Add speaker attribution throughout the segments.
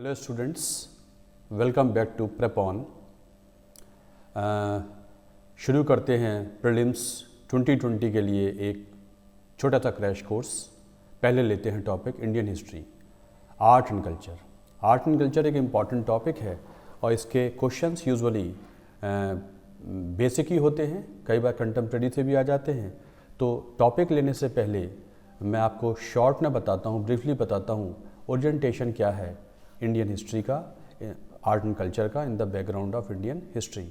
Speaker 1: Hello students, welcome back to prep on. शुरू करते हैं प्रीलिम्स 2020 के लिए एक छोटा सा क्रैश कोर्स। पहले लेते हैं topic Indian history, art and culture. Art and culture एक इम्पॉर्टेंट टॉपिक है और इसके क्वेश्चंस यूजुअली बेसिक ही होते हैं, कई बार कंटेम्प्रेरी से भी आ जाते हैं। तो टॉपिक लेने से पहले मैं आपको शॉर्ट में बताता हूँ, ब्रीफली बताता हूँ ओरिएंटेशन क्या है इंडियन हिस्ट्री का, आर्ट एंड कल्चर का in the background of Indian history.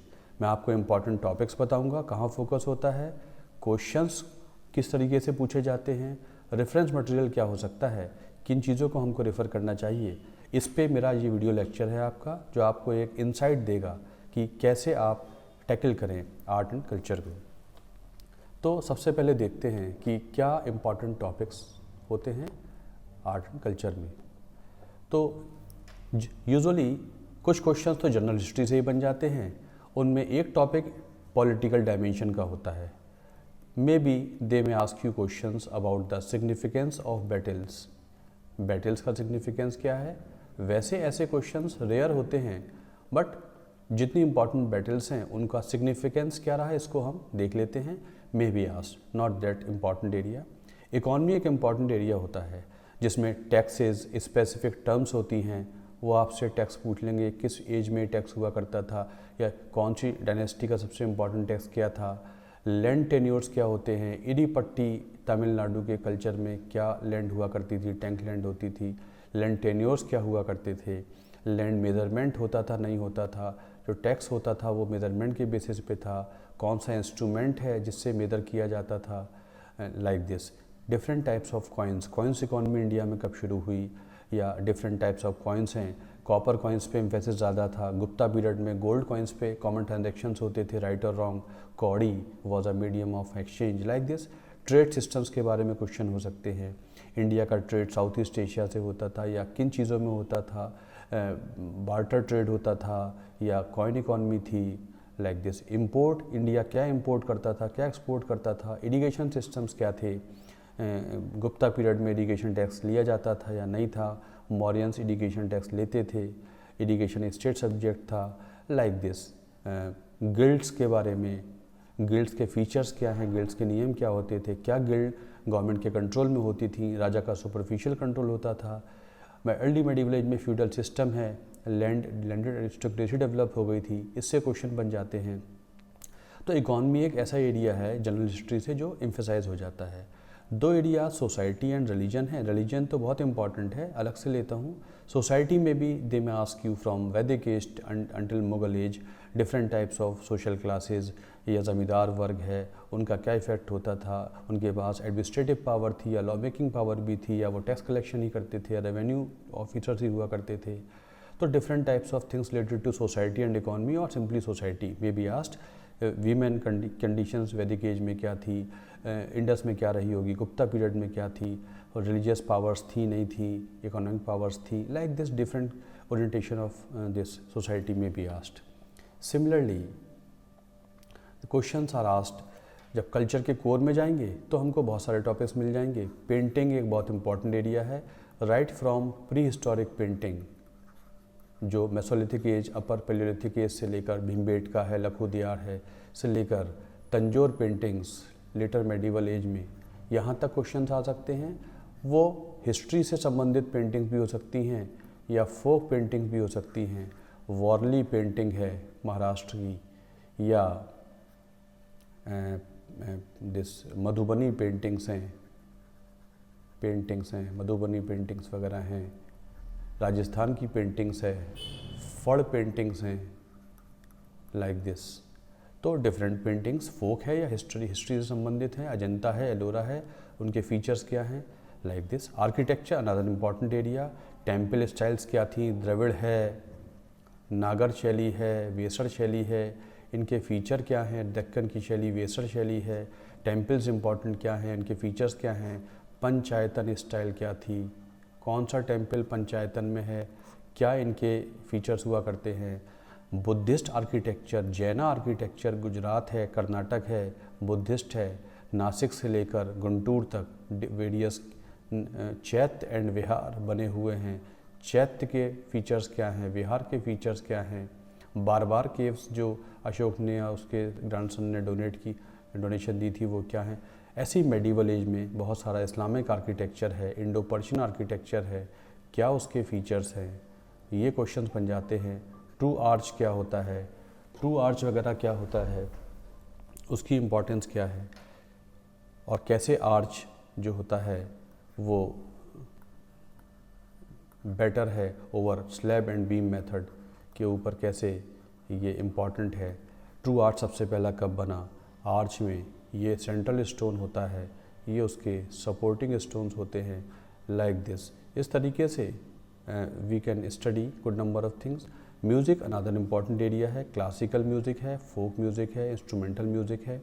Speaker 1: मैं आपको इम्पॉर्टेंट टॉपिक्स बताऊंगा, कहाँ फोकस होता है, क्वेश्चंस किस तरीके से पूछे जाते हैं, रेफरेंस मटेरियल क्या हो सकता है, किन चीज़ों को हमको रेफ़र करना चाहिए। इस पे मेरा ये वीडियो लेक्चर है आपका, जो आपको एक इंसाइट देगा कि कैसे आप टैकल करें आर्ट एंड कल्चर को। तो सबसे पहले देखते हैं कि क्या इम्पॉर्टेंट टॉपिक्स होते हैं आर्ट एंड कल्चर में। तो यूजुअली कुछ क्वेश्चंस तो जनरल हिस्ट्री से ही बन जाते हैं। उनमें एक टॉपिक पॉलिटिकल डायमेंशन का होता है। May be they may ask you questions about the significance of battles. Battles का सिग्निफिकेंस क्या है? वैसे ऐसे क्वेश्चंस रेयर होते हैं, बट जितनी इंपॉर्टेंट बैटल्स हैं उनका सिग्निफिकेंस क्या रहा है, इसको हम देख लेते हैं। May be ask, not that important area. Economy एक इम्पॉर्टेंट एरिया होता है जिसमें टैक्सेस, स्पेसिफिक टर्म्स होती हैं। वो आपसे टैक्स पूछ लेंगे, किस एज में टैक्स हुआ करता था, या कौन सी डायनेस्टी का सबसे इम्पॉर्टेंट टैक्स क्या था, लैंड टेन्योर्स क्या होते हैं, इडीपट्टी तमिलनाडु के कल्चर में क्या लैंड हुआ करती थी, टैंक लैंड होती थी, लैंड टेन्योर्स क्या हुआ करते थे, लैंड मेजरमेंट होता था नहीं होता था, जो टैक्स होता था वो मेजरमेंट के बेसिस पे था, कौन सा इंस्ट्रूमेंट है जिससे मेजर किया जाता था, like this. Different types of coins economy India में कब शुरू हुई, या डिफरेंट टाइप्स ऑफ कॉइन्स हैं। कॉपर कॉइन्स पे एम्फेसिस ज़्यादा था, गुप्ता पीरियड में गोल्ड कॉइन्स पे कॉमन ट्रांजेक्शन्स होते थे, राइट और रॉन्ग, कौड़ी was a medium of exchange, like this. Trade systems के बारे में क्वेश्चन हो सकते हैं। इंडिया का ट्रेड साउथ ईस्ट एशिया से होता था या किन चीज़ों में होता था, बार्टर ट्रेड होता था या कॉइन इकॉनमी थी, लाइक दिस। इंपोर्ट, इंडिया क्या इंपोर्ट करता था, क्या एक्सपोर्ट करता था, इरिगेशन सिस्टम्स क्या थे, गुप्ता पीरियड में इरिगेशन टैक्स लिया जाता था या नहीं था, मौर्यंस इरिगेशन टैक्स लेते थे, इरिगेशन स्टेट सब्जेक्ट था, लाइक दिस। गिल्ड्स के बारे में, गिल्ड्स के फीचर्स क्या हैं, गिल्ड्स के नियम क्या होते थे, क्या गिल्ड गवर्नमेंट के कंट्रोल में होती थी, राजा का सुपरफिशियल कंट्रोल होता था। अर्ली मेडिवल एज में फ्यूडल सिस्टम है, लैंडेड एरिस्टोक्रेसी डेवलप हो गई थी, इससे क्वेश्चन बन जाते हैं। तो इकॉनमी एक ऐसा एरिया है जनरल हिस्ट्री से जो एम्फेसाइज हो जाता है। दो एरिया सोसाइटी एंड रिलीजन है। रिलीजन तो बहुत इंपॉर्टेंट है, अलग से लेता हूँ। सोसाइटी में भी they may ask you from Vedic age until Mughal age, different types of social classes, या ज़मींदार वर्ग है, उनका क्या इफेक्ट होता था, उनके पास एडमिनिस्ट्रेटिव पावर थी या लॉ मेकिंग पावर भी थी, या वो टैक्स कलेक्शन ही करते थे या रेवेन्यू ऑफिसर्स ही हुआ करते थे। तो different types of things related to society and economy और simply society may be asked. Women conditions Vedic age में क्या थी, इंडस में क्या रही होगी, गुप्ता पीरियड में क्या थी, और रिलीजियस पावर्स थी नहीं थी, इकोनॉमिक पावर्स थी, like this different orientation of this society में be asked. Similarly questions are asked जब कल्चर के कोर में जाएंगे तो हमको बहुत सारे टॉपिक्स मिल जाएंगे। पेंटिंग एक बहुत इंपॉर्टेंट एरिया है, right from prehistoric painting, जो Mesolithic age, upper Palaeolithic age से लेकर भीमबेटका है, लखुदियार है, से लेकर Tanjore paintings later medieval age में, यहाँ तक क्वेश्चंस आ सकते हैं। वो हिस्ट्री से संबंधित पेंटिंग्स भी हो सकती हैं या फोक पेंटिंग्स भी हो सकती हैं। वॉरली पेंटिंग है महाराष्ट्र की, या दिस मधुबनी पेंटिंग्स हैं, मधुबनी पेंटिंग्स वगैरह हैं, राजस्थान की पेंटिंग्स है, फड़ पेंटिंग्स हैं, लाइक दिस। तो डिफरेंट पेंटिंग्स फोक है या हिस्ट्री से संबंधित हैं, अजंता है, एलोरा है, उनके फीचर्स क्या हैं, like this. Architecture another important area, temple styles क्या थी, द्रविड़ है, नागर शैली है, वेसर शैली है, इनके फीचर क्या हैं, दक्कन की शैली वेसर शैली है, टेम्पल्स इंपॉर्टेंट क्या हैं, इनके फीचर्स क्या हैं, पंचायतन स्टाइल क्या थी, कौन सा टेम्पल पंचायतन में है, क्या इनके फीचर्स हुआ करते हैं। बुद्धिस्ट आर्किटेक्चर, जैना आर्किटेक्चर, गुजरात है, कर्नाटक है, बुद्धिस्ट है, नासिक से लेकर गुंटूर तक वेरियस चैत्य एंड विहार बने हुए हैं। चैत्य के फीचर्स क्या हैं, विहार के फीचर्स क्या हैं, बार बार केव्स जो अशोक ने या उसके ग्रैंडसन ने डोनेशन दी थी वो क्या है। ऐसी मेडिवल एज में बहुत सारा इस्लामिक आर्किटेक्चर है, इंडो पर्शियन आर्किटेक्चर है, क्या उसके फीचर्स हैं, ये क्वेश्चंस बन जाते हैं। ट्रू आर्च क्या होता है, ट्रू आर्च वगैरह क्या होता है, उसकी इम्पोर्टेंस क्या है, और कैसे आर्च जो होता है वो बेटर है over slab and beam method के ऊपर, कैसे ये इम्पॉर्टेंट है। ट्रू आर्च सबसे पहला कब बना, आर्च में ये सेंट्रल स्टोन होता है, ये उसके सपोर्टिंग स्टोन्स होते हैं, लाइक दिस। इस तरीके से we can study good number of things. Music another important area है, क्लासिकल म्यूज़िक है, फोक म्यूज़िक है, इंस्ट्रूमेंटल म्यूज़िक है।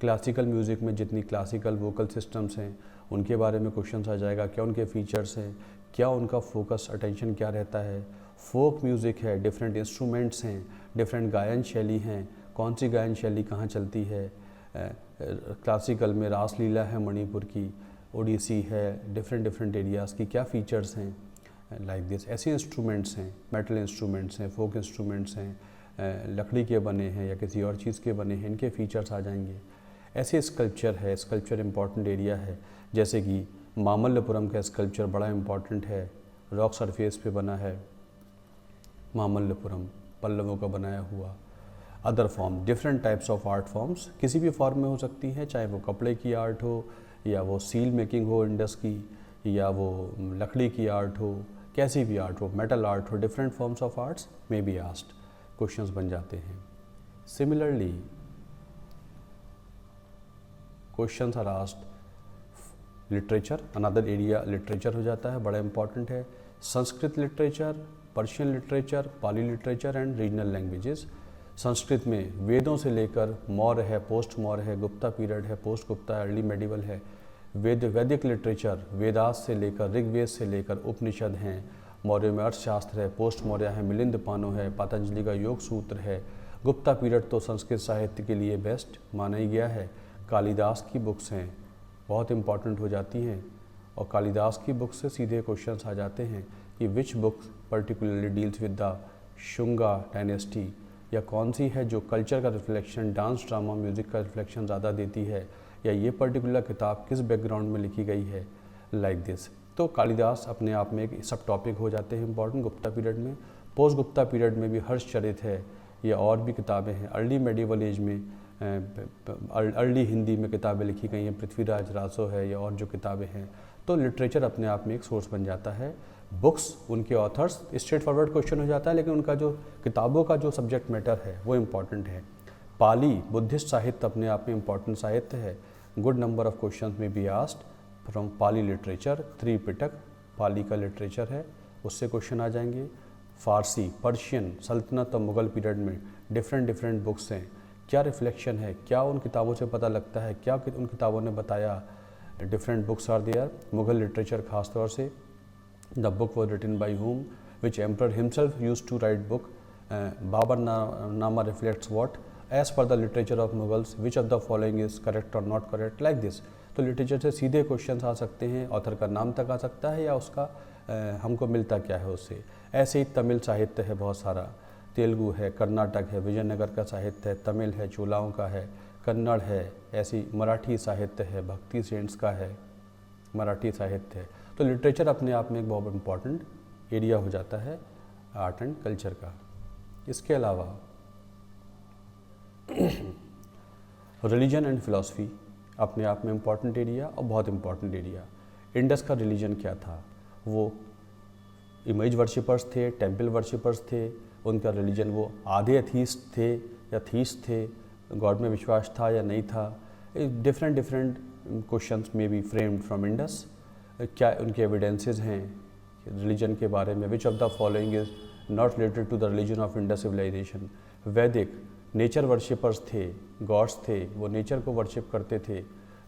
Speaker 1: क्लासिकल म्यूज़िक में जितनी क्लासिकल वोकल सिस्टम्स हैं उनके बारे में क्वेश्चन आ जाएगा, क्या उनके फीचर्स हैं, क्या उनका फोकस अटेंशन क्या रहता है। फोक म्यूज़िक है, डिफरेंट इंस्ट्रूमेंट्स हैं, डिफरेंट गायन शैली हैं, कौन सी गायन शैली कहाँ चलती है। क्लासिकल में रास लीला है मणिपुर की, ओडिसी है, डिफरेंट एरियाज़ की क्या फ़ीचर्स हैं, लाइक दिस। ऐसे इंस्ट्रूमेंट्स हैं, मेटल इंस्ट्रूमेंट्स हैं, फोक इंस्ट्रूमेंट्स हैं, लकड़ी के बने हैं या किसी और चीज़ के बने हैं, इनके फीचर्स आ जाएंगे। ऐसे स्कल्पचर है, स्कल्पचर इम्पॉर्टेंट एरिया है, जैसे कि मामल्लपुरम का स्कल्पचर बड़ा इम्पॉर्टेंट है, रॉक सरफेस पे बना है मामल्लपुरम, पल्लवों का बनाया हुआ। Other form, different types of art forms किसी भी फॉर्म में हो सकती हैं, चाहे वो कपड़े की आर्ट हो या वो सील मेकिंग हो इंडस की, या वो लकड़ी की आर्ट हो, कैसी भी आर्ट हो, मेटल आर्ट हो, डिफरेंट फॉर्म्स ऑफ आर्ट्स में बी आस्क्ड, क्वेश्चंस बन जाते हैं। Similarly questions are asked literature, another area literature हो जाता है, बड़ा इंपॉर्टेंट है। Sanskrit literature, Persian literature, Pali literature and regional languages. Sanskrit में वेदों से लेकर मौर्य है, पोस्ट मौर्य है, गुप्ता पीरियड है, पोस्ट गुप्ता, अर्ली मेडिवल है। वैदिक लिटरेचर, वेदास से लेकर ऋग्वेद से लेकर उपनिषद हैं। मौर्य में अर्थशास्त्र है, पोस्ट मौर्य है, मिलिंद पानो है, पतंजलि का योग सूत्र है। गुप्ता पीरियड तो संस्कृत साहित्य के लिए बेस्ट माना ही गया है। कालिदास की बुक्स हैं, बहुत इंपॉर्टेंट हो जाती हैं, और कालिदास की बुक से सीधे क्वेश्चंस आ जाते हैं कि which book particularly deals with the Shunga dynasty, या कौन सी है जो कल्चर का रिफ्लेक्शन, डांस ड्रामा म्यूज़िक का रिफ्लेक्शन ज़्यादा देती है, या ये पर्टिकुलर किताब किस बैकग्राउंड में लिखी गई है, लाइक दिस। तो कालिदास अपने आप में एक सब टॉपिक हो जाते हैं इंपॉर्टेंट गुप्ता पीरियड में। पोस्ट गुप्ता पीरियड में भी हर्षचरित है, या और भी किताबें हैं। अर्ली मेडिवल एज में अर्ली हिंदी में किताबें लिखी गई हैं, पृथ्वीराज रासो है, या और जो किताबें हैं। तो लिटरेचर अपने आप में एक सोर्स बन जाता है। बुक्स, उनके ऑथर्स, स्ट्रेट फॉरवर्ड क्वेश्चन हो जाता है, लेकिन उनका जो किताबों का जो सब्जेक्ट मैटर है वो इम्पॉर्टेंट है। पाली, बुद्धिस्ट साहित्य अपने आप में इम्पॉर्टेंट साहित्य है। गुड नंबर ऑफ क्वेश्चन में be asked from Pali literature. Tripitaka Pali का लिटरेचर है, उससे क्वेश्चन आ जाएंगे। फारसी, पर्शियन, सल्तनत और मुग़ल पीरियड में डिफरेंट बुक्स हैं, क्या रिफ्लेक्शन है, क्या उन किताबों से पता लगता है, क्या उन किताबों ने बताया। Different books are there. Mughal literature खास तौर से, the book was written by whom, which emperor himself used to write book, Baburnama reflects what, as per the literature of Mughals, which of the following is correct or not correct, like this। तो literature से सीधे questions आ सकते हैं, author का नाम तक आ सकता है, या उसका हमको मिलता क्या है उससे। ऐसे ही तमिल साहित्य है बहुत सारा, तेलुगु है, कर्नाटक है, विजयनगर का साहित्य है, तमिल है, चोलाओं का है, कन्नड़ है, ऐसी मराठी साहित्य है, भक्ति सेंट्स का है, मराठी साहित्य है। तो लिटरेचर अपने आप में एक बहुत इम्पॉर्टेंट एरिया हो जाता है आर्ट एंड कल्चर का। इसके अलावा रिलीजन एंड फिलॉसफी अपने आप में इम्पॉर्टेंट एरिया और बहुत इम्पॉर्टेंट एरिया। इंडस का रिलीजन क्या था, वो इमेज वर्शिपर्स थे, टेम्पल वर्शिपर्स थे। उनका रिलीजन, वो आधे एथीस्ट थे या थीस्ट थे, गॉड में विश्वास था या नहीं था। डिफरेंट क्वेश्चंस में बी फ्रेम्ड फ्रॉम इंडस। क्या उनके एविडेंसेस हैं रिलीजन के बारे में। Which of the following is not related to the religion of Indus civilisation. Vedic nature worshippers थे, गॉड्स थे, वो नेचर को वर्शिप करते थे।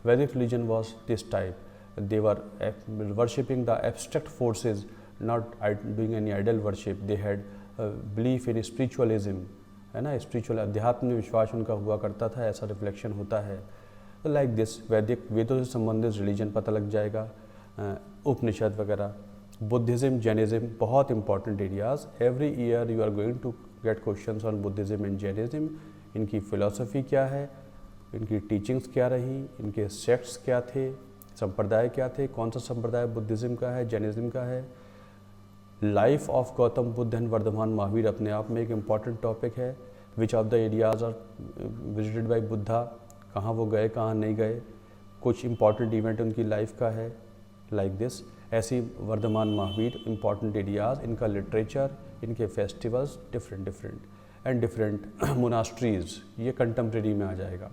Speaker 1: Vedic religion was this type, they were worshipping the abstract forces, not doing any idol worship. They had belief in spiritualism, है ना, spiritual अध्यात्म में विश्वास उनका हुआ करता था, ऐसा रिफ्लेक्शन होता है। तो लाइक दिस वैदिक वेदों से संबंधित रिलीजन पता लग जाएगा, उपनिषद वगैरह। बुद्धिज़्म, जैनिज़्म, बहुत important areas. Every year you are going to get questions on Buddhism and Jainism. इनकी फ़िलासफ़ी क्या है, इनकी टीचिंग्स क्या रही, इनके सेक्ट्स क्या थे, संप्रदाय क्या थे, कौन सा संप्रदाय बुद्धिज़्म का है, जैनिज़्म का है। Life of Gautam Buddha and Vardhaman Mahavir अपने आप में एक इम्पॉर्टेंट टॉपिक है। Which of the areas are visited by Buddha, कहाँ वो गए, कहाँ नहीं गए, कुछ इम्पॉर्टेंट इवेंट उनकी लाइफ का है, लाइक दिस। ऐसी वर्धमान महावीर इम्पॉर्टेंट एरियाज़, इनका लिटरेचर, इनके फेस्टिवल्स डिफरेंट एंड डिफरेंट मोनास्ट्रीज़, ये कंटेम्प्रेरी में आ जाएगा।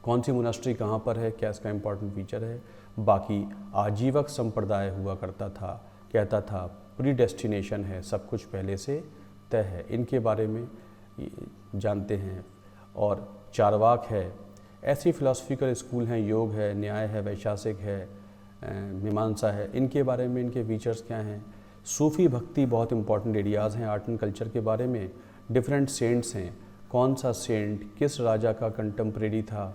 Speaker 1: कौन सी मोनास्ट्री कहाँ पर है, क्या इसका इम्पॉर्टेंट फीचर है। बाकी आजीवक संप्रदाय हुआ करता था, कहता था प्री डेस्टिनेशन है, सब कुछ पहले से तय है, इनके बारे में जानते हैं। और चारवाक है, ऐसी फिलोसफिकल स्कूल हैं, योग है, न्याय है, वैशासिक है, मीमांसा है, इनके बारे में, इनके फीचर्स क्या हैं। सूफ़ी भक्ति बहुत इंपॉर्टेंट एरियाज़ हैं आर्ट एंड कल्चर के बारे में। डिफरेंट सेंट्स हैं, कौन सा सेंट किस राजा का कंटेम्प्रेरी था,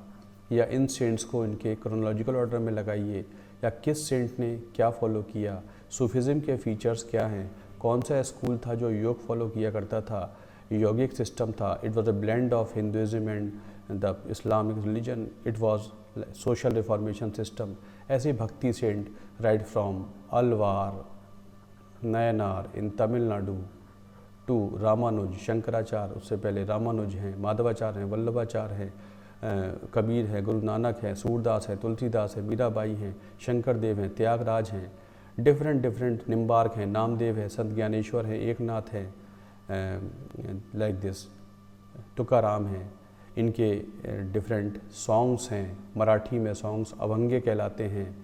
Speaker 1: या इन सेंट्स को इनके क्रोनोलॉजिकल ऑर्डर में लगाइए, या किस सेंट ने क्या फॉलो किया। सूफिज़्म के फीचर्स क्या हैं, कौन सा स्कूल था जो योग फॉलो किया करता था, योगिक सिस्टम था, it was a blend of Hinduism and the Islamic religion, it was social reformation system. ऐसे Bhakti saint right from Alvar, Nayanar in Tamil Nadu to Ramanuja, Shankaracharya, उससे पहले रामानुज हैं, माधवाचार्य हैं, वल्लभाचार्य हैं, कबीर है, गुरु नानक है, सूरदास है, तुलसीदास है, मीराबाई हैं, शंकरदेव हैं, त्यागराज हैं, डिफरेंट निम्बार्क हैं, नामदेव है, संत ज्ञानेश्वर हैं, एकनाथ हैं, लाइक दिस, तुकाराम हैं। इनके डिफरेंट सॉन्ग्स हैं, मराठी में सॉन्ग्स अभंगे कहलाते हैं,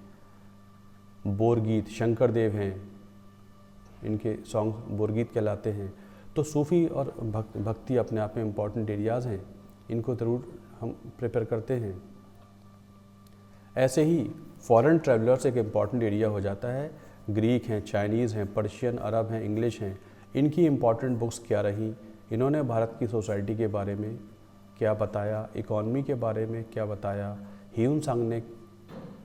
Speaker 1: बोरगीत, शंकरदेव हैं, इनके सॉन्ग बोरगीत कहलाते हैं। तो सूफ़ी और भक्ति अपने आप में इम्पॉर्टेंट एरियाज़ हैं, इनको ज़रूर हम प्रिपेयर करते हैं। ऐसे ही फॉरेन ट्रैवलर्स एक इम्पॉर्टेंट एरिया हो जाता है। ग्रीक हैं, चाइनीज़ हैं, पर्शियन, अरब हैं, इंग्लिश हैं, इनकी इम्पॉर्टेंट बुक्स क्या रही, इन्होंने भारत की सोसाइटी के बारे में क्या बताया, इकॉनमी के बारे में क्या बताया। ह्यून सांग ने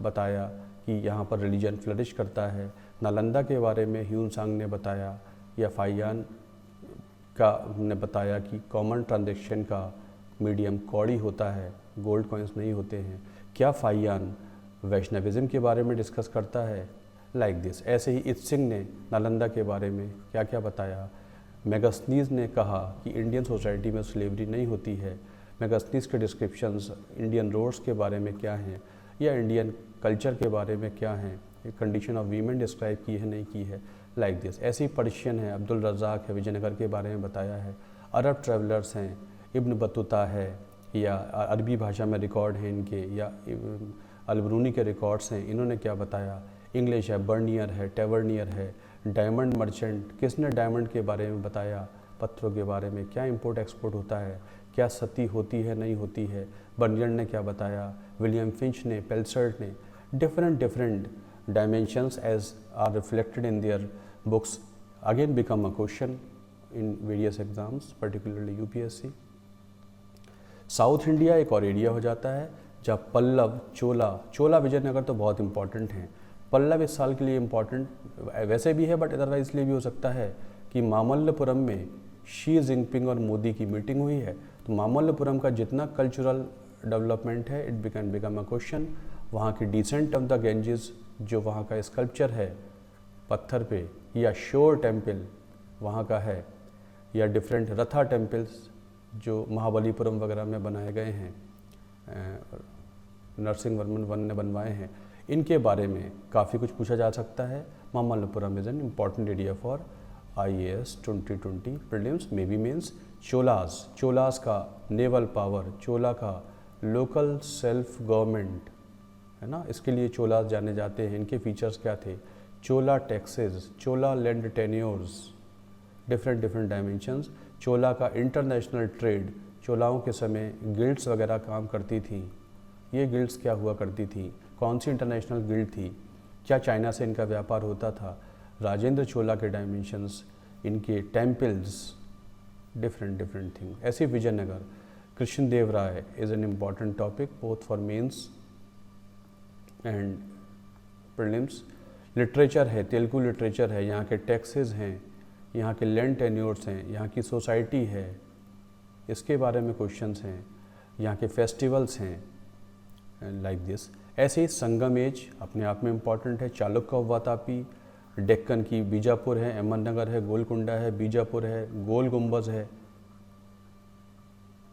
Speaker 1: बताया कि यहाँ पर रिलीजन फ्लरिश करता है। नालंदा के बारे में ह्यून सांग ने बताया, या फाइयान का ने बताया कि कॉमन ट्रांजैक्शन का मीडियम कौड़ी होता है, गोल्ड कॉइन्स नहीं होते हैं। क्या फाइयान वैष्णविज़्म के बारे में डिस्कस करता है, लाइक दिस। ऐसे ही इत्सिंग ने नालंदा के बारे में क्या क्या बताया। मेगास्थनीज़ ने कहा कि इंडियन सोसाइटी में स्लेवरी नहीं होती है। मेगास्थनीज़ के डिस्क्रिप्शंस इंडियन रोड्स के बारे में क्या हैं, या इंडियन कल्चर के बारे में क्या हैं, कंडीशन ऑफ वीमेन डिस्क्राइब की है नहीं की है, लाइक दिस। ऐसे ही पर्शियन है, अब्दुल रज़ाक है, विजयनगर के बारे में बताया है। अरब ट्रैवलर्स हैं, इब्न बतूता है, या अरबी भाषा में रिकॉर्ड हैं इनके, या अलबरूनी के रिकॉर्ड्स हैं, इन्होंने क्या बताया। इंग्लिश है, बर्नियर है, टेवर्नियर है, डायमंड मर्चेंट, किसने डायमंड के बारे में बताया, पत्थरों के बारे में, क्या इंपोर्ट एक्सपोर्ट होता है, क्या सती होती है नहीं होती है, बर्नियर ने क्या बताया, विलियम फिंच ने, पेल्सर्ट ने। Different dimensions as are reflected in their books again become a question in various exams, particularly UPSC. South India एक और एरिया हो जाता है जब पल्लव, चोला विजयनगर तो बहुत इंपॉर्टेंट हैं। पल्लव इस साल के लिए इम्पॉर्टेंट वैसे भी है, बट अदरवाइज इसलिए भी हो सकता है कि मामल्लपुरम में शी जिनपिंग और मोदी की मीटिंग हुई है, तो मामल्लपुरम का जितना कल्चरल डेवलपमेंट है it can become a question. वहाँ की डिसेंट ऑफ द गेंजेस, जो वहाँ का स्कल्पचर है पत्थर पे, या शोर टेम्पल वहाँ का है, या डिफरेंट रथा टेम्पल्स जो महाबलीपुरम वगैरह में बनाए गए हैं, नरसिंह वर्मन वन ने बनवाए हैं, इनके बारे में काफ़ी कुछ पूछा जा सकता है। Mamallapuram is an important area for IAS 2020 prelims, may be mains. Cholas का नेवल पावर, चोला का लोकल सेल्फ गवर्नमेंट है ना, इसके लिए चोलास जाने जाते हैं। इनके फीचर्स क्या थे, चोला टैक्सेस, चोला लैंड टेन्योर्स, डिफरेंट डायमेंशंस। चोला का इंटरनेशनल ट्रेड, चोलाओं के समय गिल्ड्स वगैरह काम करती थी, ये गिल्ड्स क्या हुआ करती थी, कौन सी इंटरनेशनल गिल्ड थी, क्या चाइना से इनका व्यापार होता था। राजेंद्र चोला के डायमेंशंस, इनके टेम्पल्स, डिफरेंट थिंग। ऐसे Vijayanagara, Krishna Deva Raya is an important topic both for mains and prelims. Literature है, तेलुगु लिटरेचर है, यहाँ के टैक्सेस हैं, यहाँ के लैंड टेन्योर्स हैं, यहाँ की सोसाइटी है, इसके बारे में क्वेश्चंस हैं, यहाँ के फेस्टिवल्स हैं, लाइक दिस। ऐसे ही संगम एज अपने आप में इम्पॉर्टेंट है, चालुक्य ऑफ वातापी, डेक्कन की बीजापुर है, अहमदनगर है, गोलकुंडा है, बीजापुर है, गोल गुंबज है,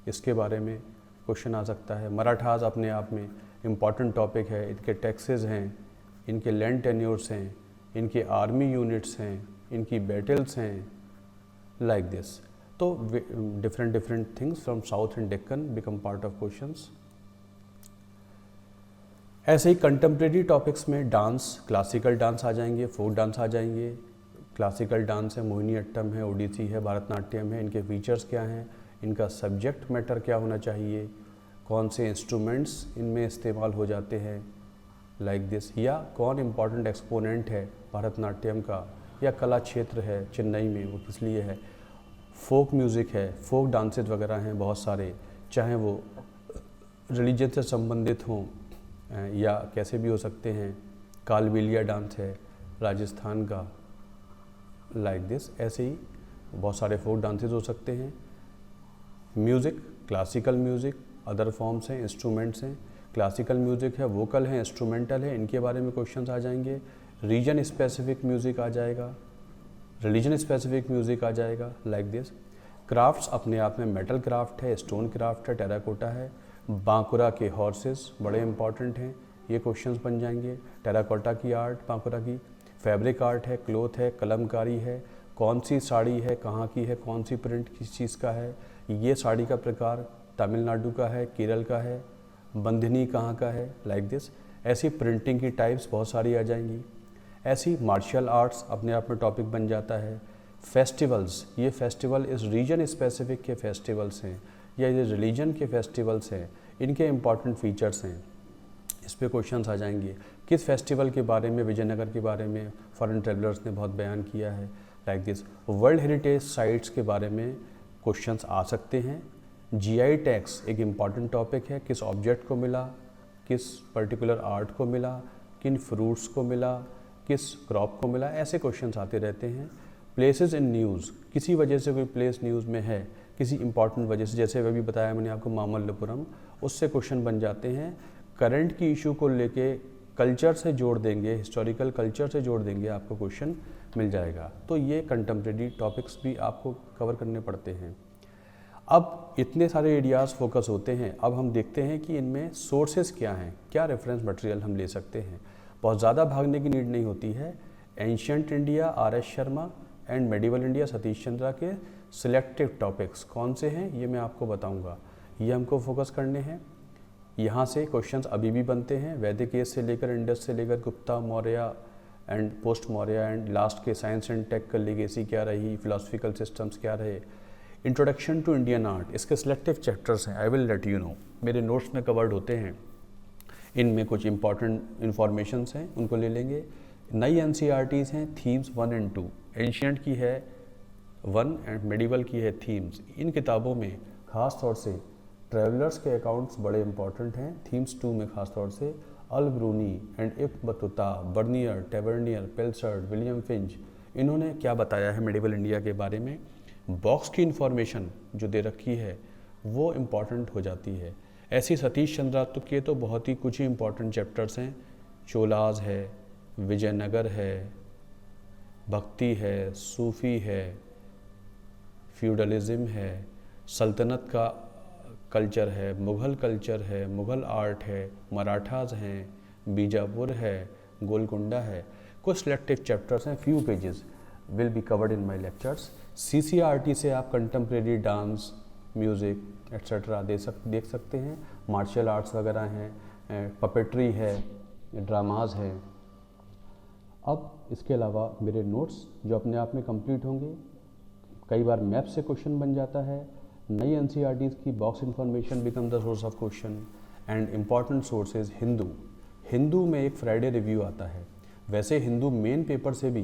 Speaker 1: इसके बारे में क्वेश्चन आ सकता है। मराठास अपने आप में इम्पॉर्टेंट टॉपिक है, इनके टैक्सेस हैं, इनके लैंड टेन्योर्स हैं, इनके आर्मी यूनिट्स हैं, इनकी बैटल्स हैं, लाइक दिस। तो different things from south and Deccan become part of questions. ऐसे ही कंटेम्प्रेरी टॉपिक्स में डांस, क्लासिकल डांस आ जाएंगे, फोक डांस आ जाएंगे। क्लासिकल डांस है, मोहिनी अट्टम है, ओडिसी है, भरतनाट्यम है, इनके फीचर्स क्या हैं, इनका सब्जेक्ट मैटर क्या होना चाहिए, कौन से इंस्ट्रूमेंट्स इनमें इस्तेमाल हो जाते हैं, लाइक दिस। या कौन इम्पॉर्टेंट एक्सपोनेंट है भरतनाट्यम का, या कला क्षेत्र है चेन्नई में वो किस लिए है। फोक म्यूज़िक है, फोक डांसेस वगैरह हैं बहुत सारे, चाहे वो रिलीजन से संबंधित हों या कैसे भी हो सकते हैं। कालबेलिया डांस है राजस्थान का, लाइक दिस। ऐसे ही बहुत सारे फोक डांसेस हो सकते हैं। Music, classical music, other forms हैं, इंस्ट्रूमेंट्स हैं। क्लासिकल म्यूज़िक है, वोकल है, इंस्ट्रूमेंटल है, इनके बारे में क्वेश्चंस आ जाएंगे। रीजन स्पेसिफिक म्यूज़िक आ जाएगा, रिलीजन स्पेसिफिक म्यूज़िक आ जाएगा, लाइक दिस। क्राफ्ट्स अपने आप में मेटल क्राफ्ट है, स्टोन क्राफ्ट है, टेराकोटा है। बांकुरा के हॉर्सेस बड़े इंपॉर्टेंट हैं, ये क्वेश्चंस बन जाएंगे। टेराकोटा की आर्ट बांकुरा की, फैब्रिक आर्ट है, क्लोथ है, कलमकारी है, कौन सी साड़ी है, कहाँ की है, कौन सी प्रिंट किस चीज़ का है, ये साड़ी का प्रकार तमिलनाडु का है, केरल का है, बंधनी कहाँ का है, लाइक दिस। ऐसी प्रिंटिंग की टाइप्स बहुत सारी आ जाएंगी। ऐसी मार्शल आर्ट्स अपने आप में टॉपिक बन जाता है। फेस्टिवल्स, ये फेस्टिवल इस रीजन स्पेसिफिक के फेस्टिवल्स हैं या ये रिलीजन के फेस्टिवल्स हैं, इनके इम्पॉर्टेंट फीचर्स हैं, इस पे क्वेश्चंस आ जाएंगे। किस फेस्टिवल के बारे में, विजयनगर के बारे में फॉरेन ट्रेवलर्स ने बहुत बयान किया है, like this. World heritage sites के बारे में क्वेश्चंस आ सकते हैं। जीआई टैक्स एक इम्पॉर्टेंट टॉपिक है, किस ऑब्जेक्ट को मिला, किस पर्टिकुलर आर्ट को मिला, किन फ्रूट्स को मिला, किस क्रॉप को मिला, ऐसे क्वेश्चंस आते रहते हैं। प्लेसेस इन न्यूज़, किसी वजह से कोई प्लेस न्यूज़ में है, किसी इंपॉर्टेंट वजह से, जैसे अभी बताया मैंने आपको मामल्लपुरम, उससे क्वेश्चन बन जाते हैं। करंट की इशू को लेके कल्चर से जोड़ देंगे, हिस्टोरिकल कल्चर से जोड़ देंगे, आपको क्वेश्चन मिल जाएगा। तो ये कंटेम्प्रेरी टॉपिक्स भी आपको कवर करने पड़ते हैं। अब इतने सारे एरियाज़ फोकस होते हैं, अब हम देखते हैं कि इनमें सोर्सेज क्या हैं, क्या रेफरेंस मटेरियल हम ले सकते हैं। बहुत ज़्यादा भागने की नीड नहीं होती है। Ancient India RS. Sharma and medieval India Satish Chandra के सिलेक्टिव टॉपिक्स कौन से हैं ये मैं आपको बताऊंगा, ये हमको फोकस करने हैं। यहाँ से क्वेश्चंस अभी भी बनते हैं, वैदिक एज से लेकर इंडस से लेकर Gupta, Maurya and post Maurya and last के साइंस एंड टेक का लेगेसी क्या रही, फिलोसफिकल सिस्टम्स क्या रहे, इंट्रोडक्शन टू इंडियन आर्ट, इसके सिलेक्टिव चैप्टर्स हैं। I will let you know, मेरे नोट्स में कवर्ड होते हैं, इनमें कुछ इंपॉर्टेंट इन्फॉर्मेशंस हैं, उनको ले लेंगे। नई एनसीईआरटीज़ हैं, थीम्स 1 और 2, एंशिएंट की है 1 एंड मेडिवल की है थीम्स। इन किताबों में ख़ास तौर से ट्रैवलर्स के अकाउंट्स बड़े इंपॉर्टेंट हैं। थीम्स 2 में ख़ास तौर से Al Biruni and Ibn Battuta, Bernier, Tavernier, Pelsaert, William Finch, इन्होंने क्या बताया है मेडिवल इंडिया के बारे में। बॉक्स की इन्फॉर्मेशन जो दे रखी है वो इम्पॉर्टेंट हो जाती है। ऐसी सतीश चंद्रा के तो बहुत ही कुछ ही इम्पॉर्टेंट चैप्टर्स हैं। चोलाज है, विजयनगर है, भक्ति है, सूफ़ी है, फ्यूडलिज़म है, सल्तनत का कल्चर है, मुग़ल कल्चर है, मुग़ल आर्ट है, मराठास हैं, बीजापुर है, गोलकुंडा है। कुछ सिलेक्टिव चैप्टर्स हैं, few pages will be covered in my lectures. CCERT से आप कंटेम्प्रेरी डांस, म्यूज़िक एट्सेट्रा देख सकते हैं। मार्शल आर्ट्स वगैरह हैं, पपेट्री है, ड्रामाज है। अब इसके अलावा मेरे नोट्स जो अपने आप में कंप्लीट होंगे, कई बार मैप से क्वेश्चन बन जाता है। नई एनसीईआरटीज़ की box information become the source of question and important sources. Hindu में एक फ्राइडे रिव्यू आता है। वैसे हिंदू मेन पेपर से भी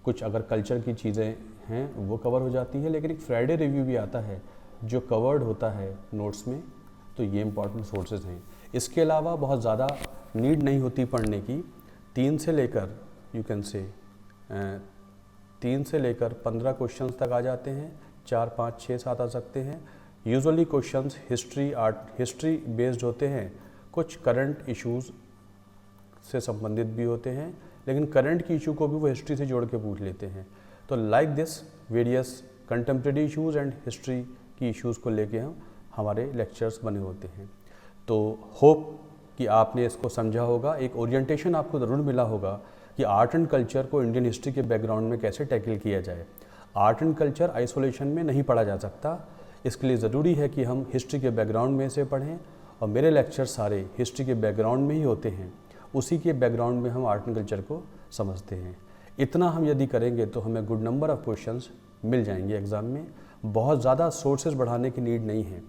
Speaker 1: कुछ अगर कल्चर की चीज़ें हैं वो कवर हो जाती है, लेकिन एक फ्राइडे रिव्यू भी आता है जो कवर्ड होता है नोट्स में। तो ये इंपॉर्टेंट सोर्सेज हैं। इसके अलावा बहुत ज़्यादा नीड नहीं होती पढ़ने की। 3 से लेकर यू कैन से 3 से लेकर 15 क्वेश्चंस तक आ जाते हैं, 4, 5, 6, 7 आ सकते हैं। यूजुअली क्वेश्चंस हिस्ट्री बेस्ड होते हैं, कुछ करंट इश्यूज़ से संबंधित भी होते हैं, लेकिन करंट की इशू को भी वो हिस्ट्री से जोड़ के पूछ लेते हैं। तो like this various contemporary issues and history की इश्यूज़ को लेके हमारे लेक्चर्स बने होते हैं। तो होप कि आपने इसको समझा होगा, एक ओरिएंटेशन आपको ज़रूर मिला होगा कि आर्ट एंड कल्चर को इंडियन हिस्ट्री के बैकग्राउंड में कैसे टैकल किया जाए। आर्ट एंड कल्चर आइसोलेशन में नहीं पढ़ा जा सकता, इसके लिए ज़रूरी है कि हम हिस्ट्री के बैकग्राउंड में से पढ़ें, और मेरे लेक्चर सारे हिस्ट्री के बैकग्राउंड में ही होते हैं, उसी के बैकग्राउंड में हम आर्ट एंड कल्चर को समझते हैं। इतना हम यदि करेंगे तो हमें गुड नंबर ऑफ़ क्वेश्चंस मिल जाएंगे एग्ज़ाम में। बहुत ज़्यादा सोर्सेज बढ़ाने की नीड नहीं है,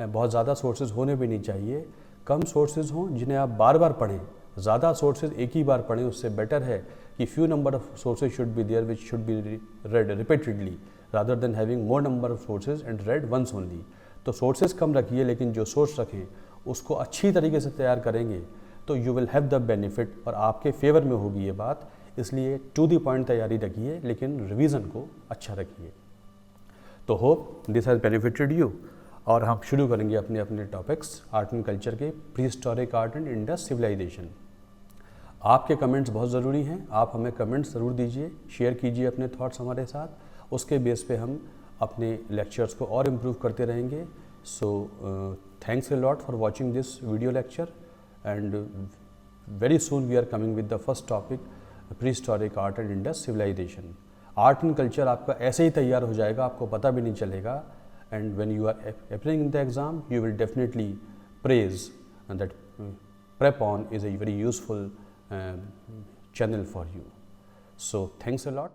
Speaker 1: बहुत ज़्यादा सोर्सेज होने भी नहीं चाहिए, कम सोर्सेज हों जिन्हें आप बार बार पढ़ें। ज़्यादा सोर्सेज एक ही बार पढ़ें, उससे बेटर है कि few number of sources should be there which should be read repeatedly rather than having more number of sources and read once only. तो सोर्सेज कम रखिए, लेकिन जो सोर्स रखें उसको अच्छी तरीके से तैयार करेंगे तो you will have the benefit, और आपके फेवर में होगी ये बात। इसलिए टू द पॉइंट तैयारी रखिए, लेकिन रिवीजन को अच्छा रखिए। तो hope this has benefited you. और हम शुरू करेंगे अपने अपने टॉपिक्स आर्ट एंड कल्चर के, prehistoric art and Indus civilisation. आपके कमेंट्स बहुत ज़रूरी हैं, आप हमें कमेंट्स ज़रूर दीजिए, शेयर कीजिए अपने थॉट्स हमारे साथ। उसके बेस पे हम अपने लेक्चर्स को और इम्प्रूव करते रहेंगे। So thanks a lot for watching this video lecture, and very soon we are coming with the first topic, prehistoric art and Indus civilisation. Art and culture आपका ऐसे ही तैयार हो जाएगा, आपको पता भी नहीं चलेगा, and when you are appearing in the exam, you will definitely praise that prep on is a very useful channel for you. So thanks a lot.